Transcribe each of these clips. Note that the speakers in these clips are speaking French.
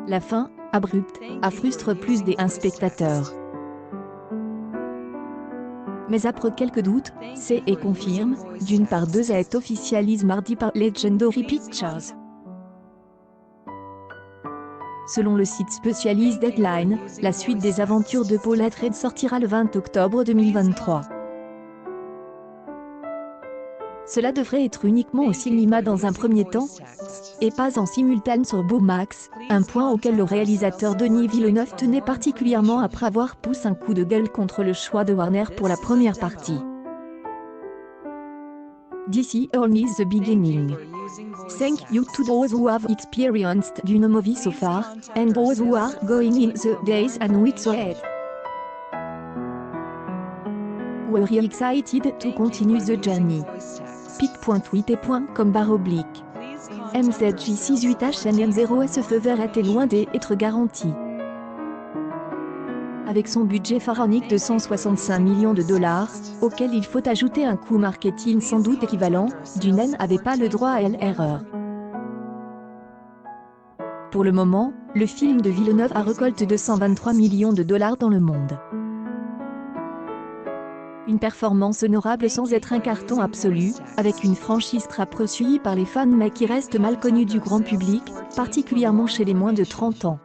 La fin, abrupte, a frustre plus des spectateurs. Mais après quelques doutes, c'est et confirme, d'une part 2 a été officialisé mardi par Legendary Pictures. Selon le site spécialiste Deadline, la suite des aventures de Paul Atreides sortira le 20 octobre 2023. Cela devrait être uniquement au cinéma dans un premier temps, et pas en simultané sur Bomax, un point auquel le réalisateur Denis Villeneuve tenait particulièrement après avoir poussé un coup de gueule contre le choix de Warner pour la première partie. This only the beginning. Thank you to those who have experienced the movie so far, and those who are going in the days and weeks ahead. We're excited to continue the journey. pic.twitter.com/. MZJ68HNM0SFEVR était loin d'être garanti. Avec son budget pharaonique de 165 millions de dollars, auquel il faut ajouter un coût marketing sans doute équivalent, Dune n'avait pas le droit à l'erreur. Pour le moment, le film de Villeneuve a récolté 223 millions de dollars dans le monde. Une performance honorable sans être un carton absolu, avec une franchise très poursuivie par les fans mais qui reste mal connue du grand public, particulièrement chez les moins de 30 ans.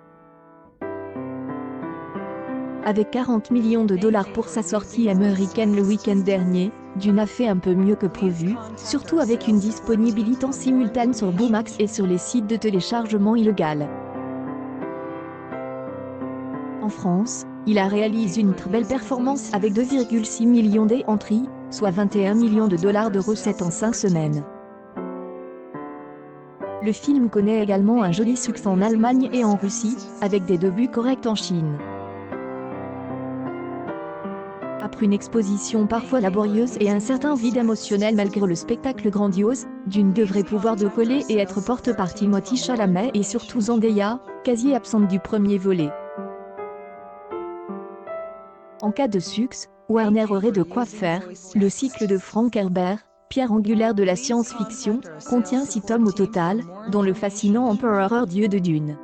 Avec 40 millions de dollars pour sa sortie américaine le week-end dernier, Dune a fait un peu mieux que prévu, surtout avec une disponibilité en simultané sur Bomax et sur les sites de téléchargement illégal. En France, il a réalisé une très belle performance avec 2,6 millions d'entrées, soit 21 millions de dollars de recettes en 5 semaines. Le film connaît également un joli succès en Allemagne et en Russie, avec des débuts corrects en Chine. Après une exposition parfois laborieuse et un certain vide émotionnel malgré le spectacle grandiose, Dune devrait pouvoir décoller et être porte par Timothée Chalamet et surtout Zendaya, quasi absente du premier volet. En cas de succès, Warner aurait de quoi faire. Le cycle de Frank Herbert, pierre angulaire de la science-fiction, contient 6 tomes au total, dont le fascinant Empereur Dieu de Dune.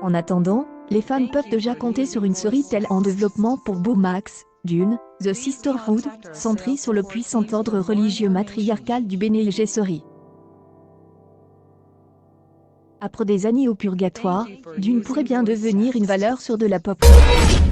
En attendant, les fans peuvent déjà compter sur une série telle en développement pour Bomax, Dune, The Sisterhood, centrée sur le puissant ordre religieux matriarcal du Bene Gesserit. Après des années au purgatoire, Dune pourrait bien devenir une valeur sûre de la pop culture.